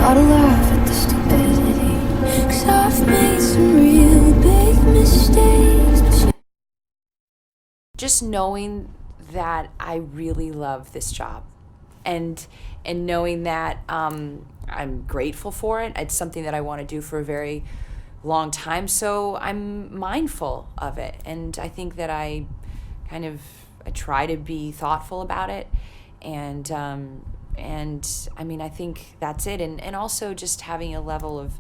Gotta laugh at the stupidity, 'cause I've made some real big mistakes. Just knowing that I really love this job, and knowing that I'm grateful for it. It's something that I want to do for a very long time, so I'm mindful of it, and I think that I try to be thoughtful about it, and I mean, I think that's it, and also just having a level of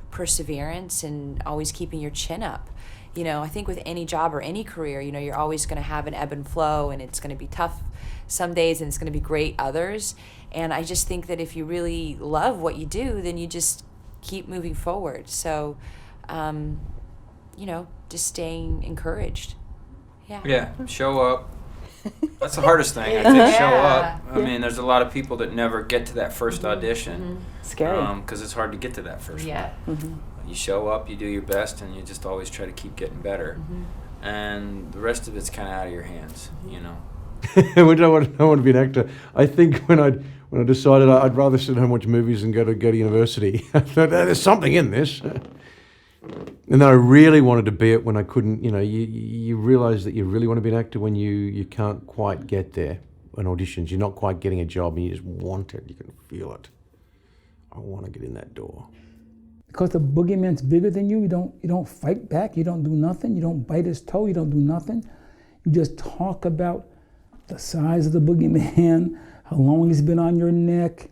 perseverance and always keeping your chin up. I think with any job or any career, you're always going to have an ebb and flow, and it's going to be tough some days and it's going to be great others. And I just think that if you really love what you do, then you just keep moving forward. So, just staying encouraged. Yeah. Yeah, show up. That's the hardest thing, I think, show up. I mean, there's a lot of people that never get to that first audition. Scary. Because it's hard to get to that first Yeah. one. You show up, you do your best, and you just always try to keep getting better. And the rest of it's kind of out of your hands, I don't want to be an actor. I think when I decided I'd rather sit home and watch movies than go to university, I thought, there's something in this. And then I really wanted to be it when I couldn't. You realize that you really want to be an actor when you can't quite get there on auditions. You're not quite getting a job, and you just want it. You can feel it. I want to get in that door. Because the boogeyman's bigger than you, you don't fight back, you don't do nothing, you don't bite his toe, you don't do nothing. You just talk about the size of the boogeyman, how long he's been on your neck,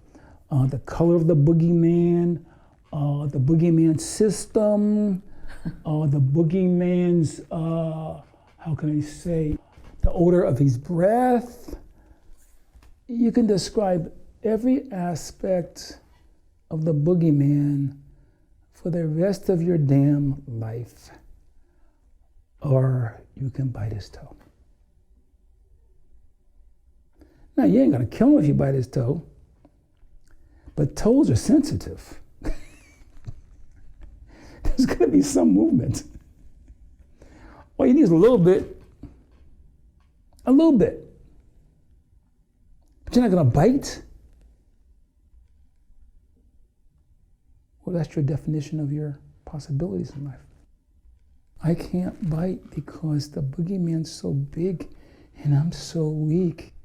the color of the boogeyman, the boogeyman system, the boogeyman's, how can I say, the odor of his breath. You can describe every aspect of the boogeyman for the rest of your damn life, or you can bite his toe. Now, you ain't gonna kill him if you bite his toe, but toes are sensitive. There's gonna be some movement. All you need is a little bit, but you're not gonna bite. Well, that's your definition of your possibilities in life. I can't bite because the boogeyman's so big and I'm so weak.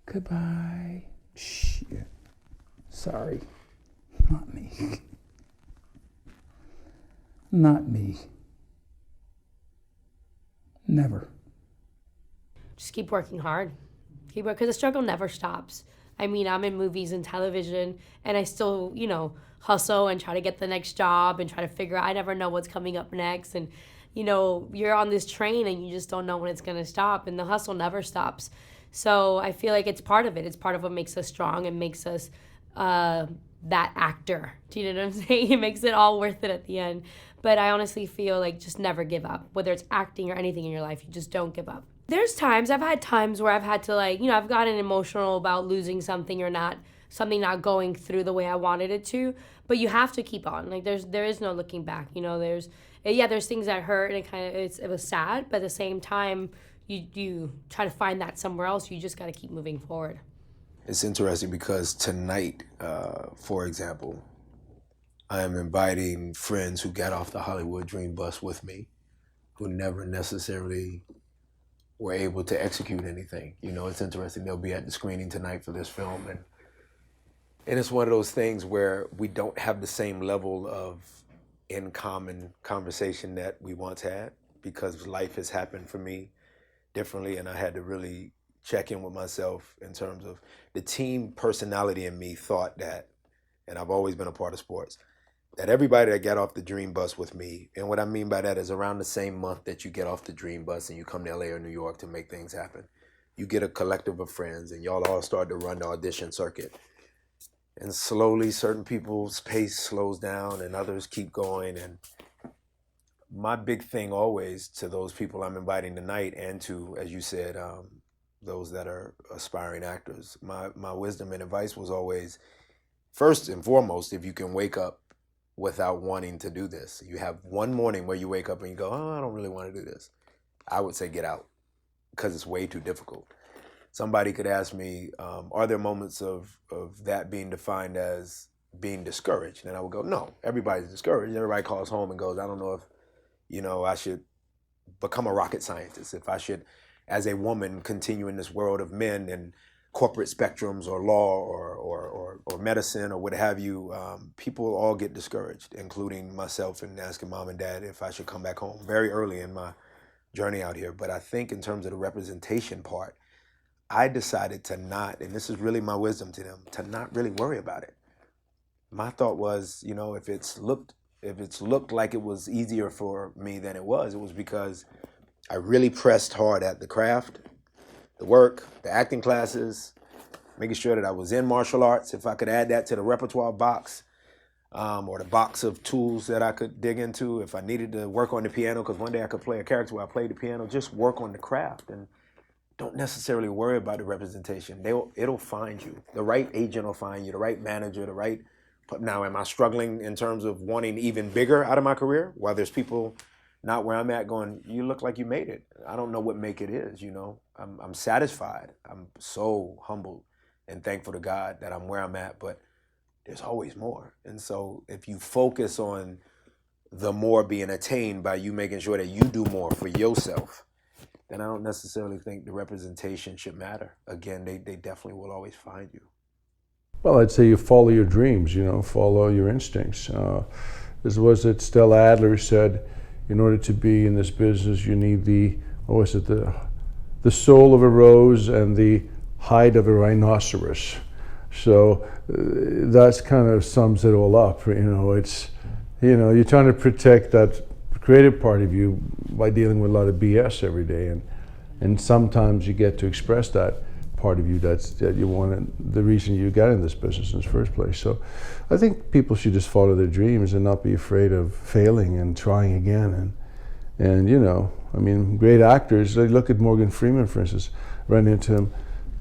Goodbye. Shit. Sorry. Not me. Not me. Never. Just keep working hard. Because the struggle never stops. I mean, I'm in movies and television, and I still, hustle and try to get the next job and try to figure out, I never know what's coming up next. And, you're on this train and you just don't know when it's going to stop, and the hustle never stops. So I feel like it's part of it. It's part of what makes us strong and makes us that actor. Do you know what I'm saying? It makes it all worth it at the end. But I honestly feel like just never give up. Whether it's acting or anything in your life, you just don't give up. I've had times where I've had to I've gotten emotional about losing something or something not going through the way I wanted it to, but you have to keep on. There is no looking back. There's things that hurt and it was sad, but at the same time, you try to find that somewhere else. You just got to keep moving forward. It's interesting because tonight, for example, I am inviting friends who got off the Hollywood Dream Bus with me, who never necessarily were able to execute anything. It's interesting. They'll be at the screening tonight for this film, and it's one of those things where we don't have the same level of in common conversation that we once had, because life has happened for me differently, and I had to really check in with myself in terms of the team personality in me thought that, and I've always been a part of sports, that everybody that got off the Dream Bus with me, and what I mean by that is around the same month that you get off the Dream Bus and you come to LA or New York to make things happen, you get a collective of friends and y'all all start to run the audition circuit. And slowly certain people's pace slows down and others keep going. And my big thing always to those people I'm inviting tonight, and to, as you said, those that are aspiring actors, my wisdom and advice was always, first and foremost, if you can wake up without wanting to do this. You have one morning where you wake up and you go, I don't really want to do this. I would say get out, because it's way too difficult. Somebody could ask me, are there moments of that being defined as being discouraged. And I would go, no, everybody's discouraged. Everybody calls home and goes, I don't know if, I should become a rocket scientist, if I should, as a woman, continue in this world of men and corporate spectrums or law or medicine or what have you. People all get discouraged, including myself, and asking mom and dad if I should come back home very early in my journey out here. But I think in terms of the representation part, I decided to not, and this is really my wisdom to them, to not really worry about it. My thought was, if it's looked like it was easier for me than it was because I really pressed hard at the craft, the work, the acting classes, making sure that I was in martial arts, if I could add that to the repertoire box, or the box of tools that I could dig into, if I needed to work on the piano, because one day I could play a character where I played the piano, just work on the craft and don't necessarily worry about the representation. It'll find you. The right agent will find you, the right manager, the right... Now, am I struggling in terms of wanting even bigger out of my career? While there's people not where I'm at going, you look like you made it. I don't know what make it is, I'm satisfied. I'm so humbled and thankful to God that I'm where I'm at, but there's always more. And so if you focus on the more being attained by you making sure that you do more for yourself, then I don't necessarily think the representation should matter. Again, they definitely will always find you. Well, I'd say you follow your dreams, follow your instincts. This was it Stella Adler said, in order to be in this business, you need the soul of a rose and the hide of a rhinoceros. So that's kind of sums it all up. It's, you're trying to protect that creative part of you by dealing with a lot of BS every day, and sometimes you get to express that part of you that you want, the reason you got in this business in the first place. So I think people should just follow their dreams and not be afraid of failing and trying again. And great actors, I look at Morgan Freeman, for instance, ran into him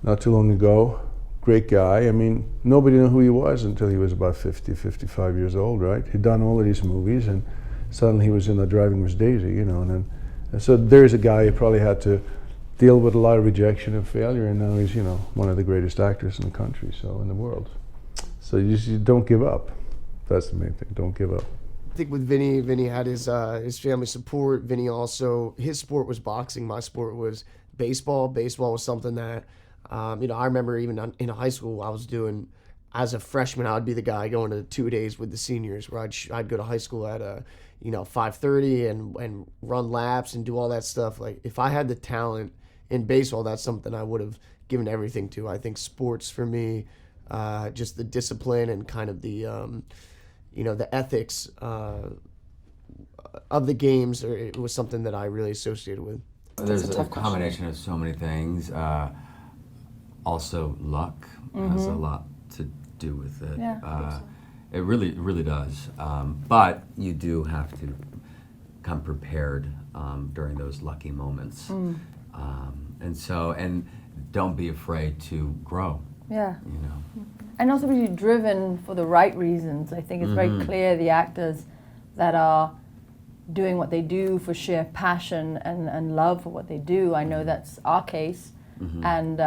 not too long ago, great guy. Nobody knew who he was until he was about 50, 55 years old, right? He'd done all of these movies and suddenly he was in the Driving Miss Daisy, and so there's a guy who probably had to deal with a lot of rejection and failure, and now he's, one of the greatest actors in the country, in the world. So you don't give up. That's the main thing, don't give up. I think with Vinny had his family support. Vinny also, his sport was boxing, my sport was baseball. Baseball was something that, I remember even in high school I was doing, as a freshman, I would be the guy going to 2 days with the seniors where I'd go to high school at 5:30 and run laps and do all that stuff. Like, if I had the talent in baseball, that's something I would have given everything to. I think sports for me, just the discipline and kind of the, the ethics of the games, it was something that I really associated with. There's a combination of so many things. Also, luck has a lot to do with it. Yeah, it really does. But you do have to come prepared during those lucky moments. And don't be afraid to grow. Yeah. And also be driven for the right reasons. I think it's very clear the actors that are doing what they do for sheer passion and love for what they do. I know that's our case. And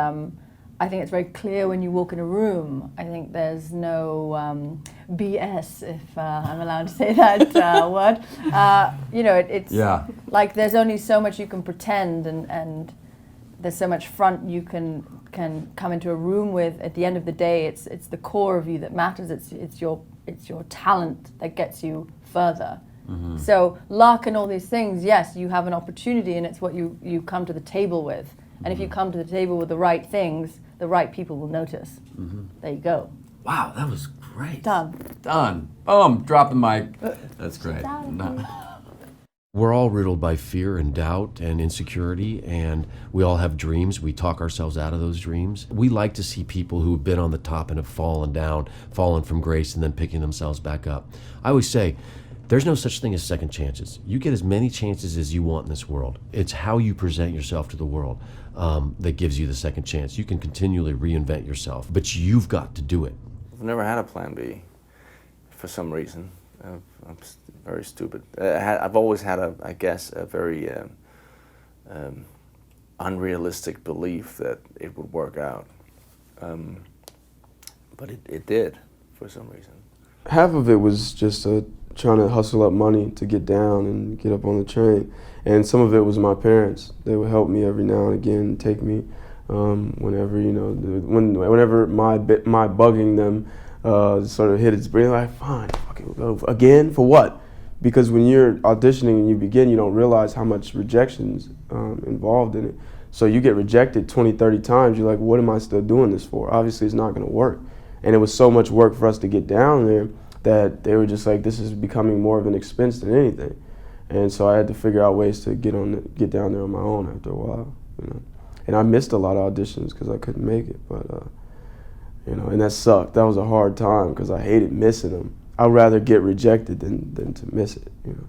I think it's very clear when you walk in a room. I think there's no BS, if I'm allowed to say that word. It's like there's only so much you can pretend, and there's so much front you can come into a room with. At the end of the day, it's the core of you that matters. It's your talent that gets you further. So luck and all these things, yes, you have an opportunity, and it's what you come to the table with. And if you come to the table with the right things, the right people will notice. There you go. Wow, that was great. Done. Boom, drop the mic. That's great. We're all riddled by fear and doubt and insecurity, and we all have dreams. We talk ourselves out of those dreams. We like to see people who have been on the top and have fallen down, fallen from grace, and then picking themselves back up. I always say, there's no such thing as second chances. You get as many chances as you want in this world. It's how you present yourself to the world that gives you the second chance. You can continually reinvent yourself, but you've got to do it. I've never had a plan B for some reason. I'm very stupid. I've always had a very unrealistic belief that it would work out. But it did for some reason. Half of it was just trying to hustle up money to get down and get up on the train. And some of it was my parents. They would help me every now and again, take me whenever, you know, whenever my bugging them sort of hit its brain, like, fine, okay, we'll go again, for what? Because when you're auditioning and you begin, you don't realize how much rejection's involved in it. So you get rejected 20, 30 times, you're like, what am I still doing this for? Obviously it's not gonna work. And it was so much work for us to get down there that they were just like, this is becoming more of an expense than anything. And so I had to figure out ways to get down there on my own after a while, you know. And I missed a lot of auditions because I couldn't make it, but you know, and that sucked. That was a hard time because I hated missing them. I'd rather get rejected than to miss it, you know.